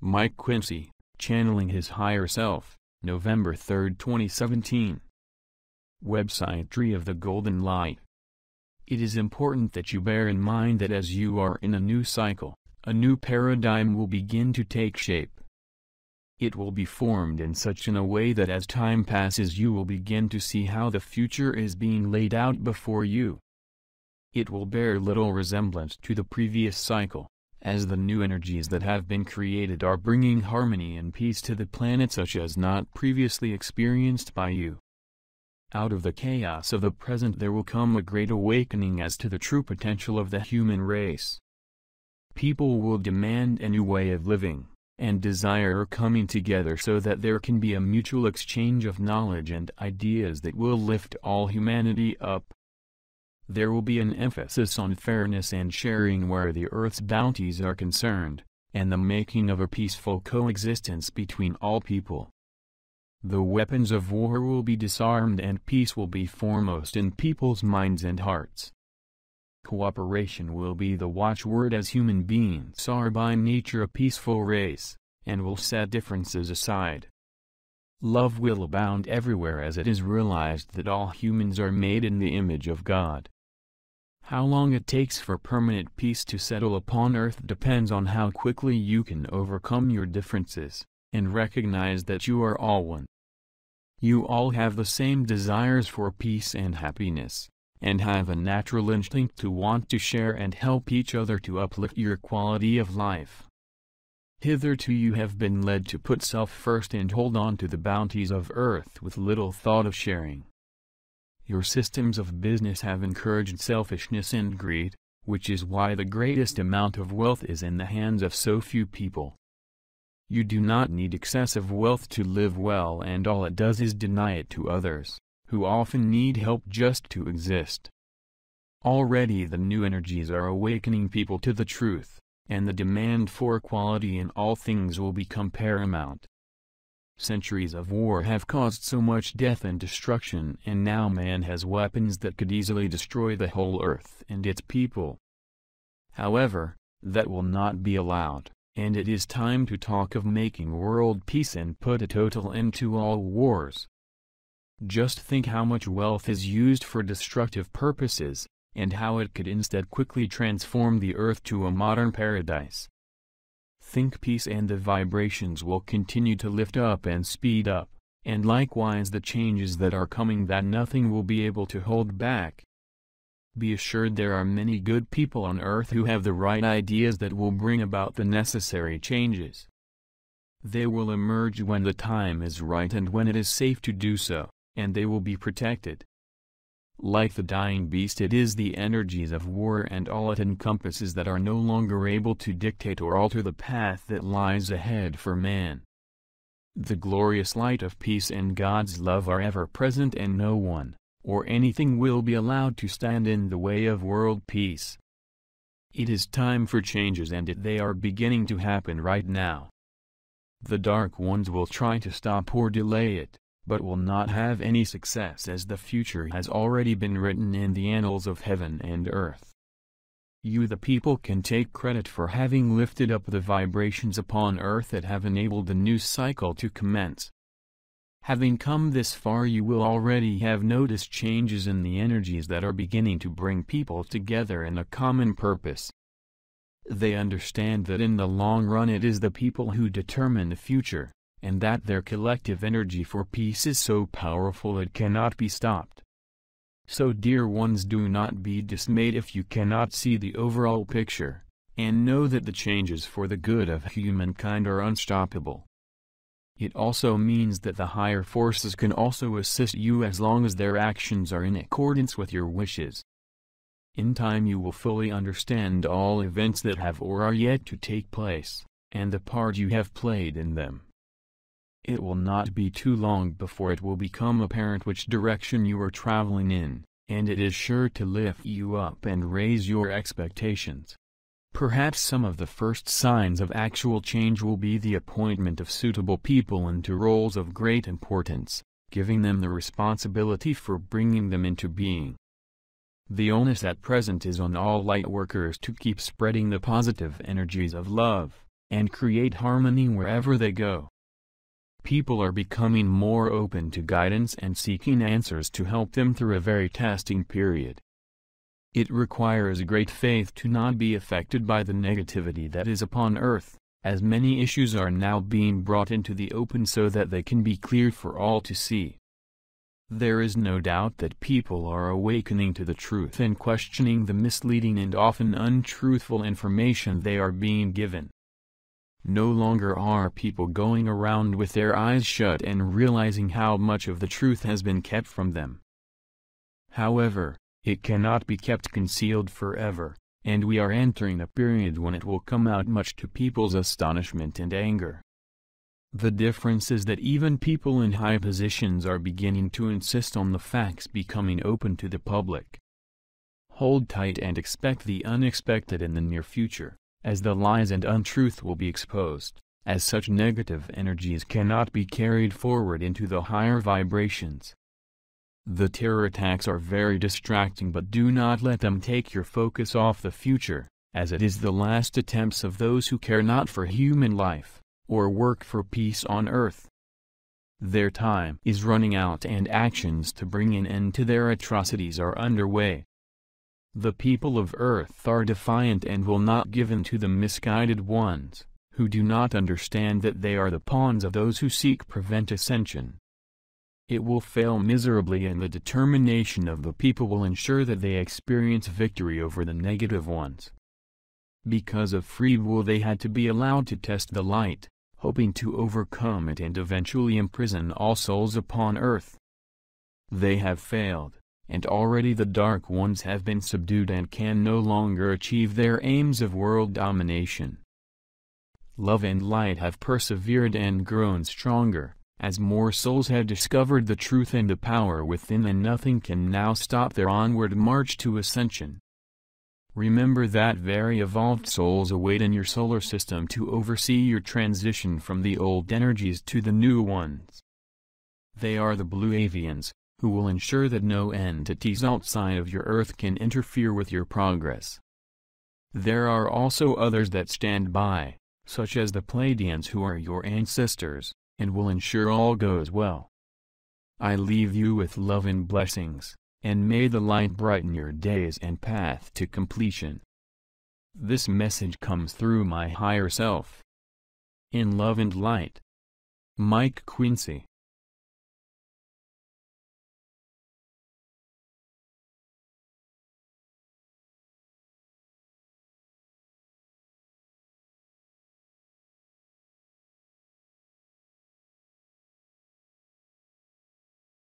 Mike Quinsey, Channeling His Higher Self, November 3, 2017. Website Tree of the Golden Light. It is important that you bear in mind that as you are in a new cycle, a new paradigm will begin to take shape. It will be formed in such a way that as time passes you will begin to see how the future is being laid out before you. It will bear little resemblance to the previous cycle, as the new energies that have been created are bringing harmony and peace to the planet such as not previously experienced by you. Out of the chaos of the present there will come a great awakening as to the true potential of the human race. People will demand a new way of living, and desire coming together so that there can be a mutual exchange of knowledge and ideas that will lift all humanity up. There will be an emphasis on fairness and sharing where the earth's bounties are concerned, and the making of a peaceful coexistence between all people. The weapons of war will be disarmed and peace will be foremost in people's minds and hearts. Cooperation will be the watchword as human beings are by nature a peaceful race, and will set differences aside. Love will abound everywhere as it is realized that all humans are made in the image of God. How long it takes for permanent peace to settle upon earth depends on how quickly you can overcome your differences, and recognize that you are all one. You all have the same desires for peace and happiness, and have a natural instinct to want to share and help each other to uplift your quality of life. Hitherto you have been led to put self first and hold on to the bounties of earth with little thought of sharing. Your systems of business have encouraged selfishness and greed, which is why the greatest amount of wealth is in the hands of so few people. You do not need excessive wealth to live well, and all it does is deny it to others, who often need help just to exist. Already the new energies are awakening people to the truth, and the demand for equality in all things will become paramount. Centuries of war have caused so much death and destruction, and now man has weapons that could easily destroy the whole earth and its people. However, that will not be allowed, and it is time to talk of making world peace and put a total end to all wars. Just think how much wealth is used for destructive purposes, and how it could instead quickly transform the earth to a modern paradise. Think peace and the vibrations will continue to lift up and speed up, and likewise the changes that are coming that nothing will be able to hold back. Be assured there are many good people on earth who have the right ideas that will bring about the necessary changes. They will emerge when the time is right and when it is safe to do so, and they will be protected. Like the dying beast, it is the energies of war and all it encompasses that are no longer able to dictate or alter the path that lies ahead for man. The glorious light of peace and God's love are ever present, and no one, or anything will be allowed to stand in the way of world peace. It is time for changes, and they are beginning to happen right now. The dark ones will try to stop or delay it, but will not have any success, as the future has already been written in the annals of heaven and earth. You the people can take credit for having lifted up the vibrations upon earth that have enabled the new cycle to commence. Having come this far, you will already have noticed changes in the energies that are beginning to bring people together in a common purpose. They understand that in the long run it is the people who determine the future, and that their collective energy for peace is so powerful it cannot be stopped. So dear ones, do not be dismayed if you cannot see the overall picture, and know that the changes for the good of humankind are unstoppable. It also means that the higher forces can also assist you as long as their actions are in accordance with your wishes. In time you will fully understand all events that have or are yet to take place, and the part you have played in them. It will not be too long before it will become apparent which direction you are traveling in, and it is sure to lift you up and raise your expectations. Perhaps some of the first signs of actual change will be the appointment of suitable people into roles of great importance, giving them the responsibility for bringing them into being. The onus at present is on all light workers to keep spreading the positive energies of love, and create harmony wherever they go. People are becoming more open to guidance and seeking answers to help them through a very testing period. It requires great faith to not be affected by the negativity that is upon earth, as many issues are now being brought into the open so that they can be cleared for all to see. There is no doubt that people are awakening to the truth and questioning the misleading and often untruthful information they are being given. No longer are people going around with their eyes shut and realizing how much of the truth has been kept from them. However, it cannot be kept concealed forever, and we are entering a period when it will come out much to people's astonishment and anger. The difference is that even people in high positions are beginning to insist on the facts becoming open to the public. Hold tight and expect the unexpected in the near future, as the lies and untruth will be exposed, as such negative energies cannot be carried forward into the higher vibrations. The terror attacks are very distracting, but do not let them take your focus off the future, as it is the last attempts of those who care not for human life, or work for peace on earth. Their time is running out and actions to bring an end to their atrocities are underway. The people of earth are defiant and will not give in to the misguided ones, who do not understand that they are the pawns of those who seek prevent ascension. It will fail miserably, and the determination of the people will ensure that they experience victory over the negative ones. Because of free will they had to be allowed to test the light, hoping to overcome it and eventually imprison all souls upon earth. They have failed, and already the dark ones have been subdued and can no longer achieve their aims of world domination. Love and light have persevered and grown stronger, as more souls have discovered the truth and the power within, and nothing can now stop their onward march to ascension. Remember that very evolved souls await in your solar system to oversee your transition from the old energies to the new ones. They are the Blue Avians, who will ensure that no entities outside of your Earth can interfere with your progress. There are also others that stand by, such as the Pleiadians, who are your ancestors, and will ensure all goes well. I leave you with love and blessings, and may the light brighten your days and path to completion. This message comes through my higher self. In love and light. Mike Quinsey.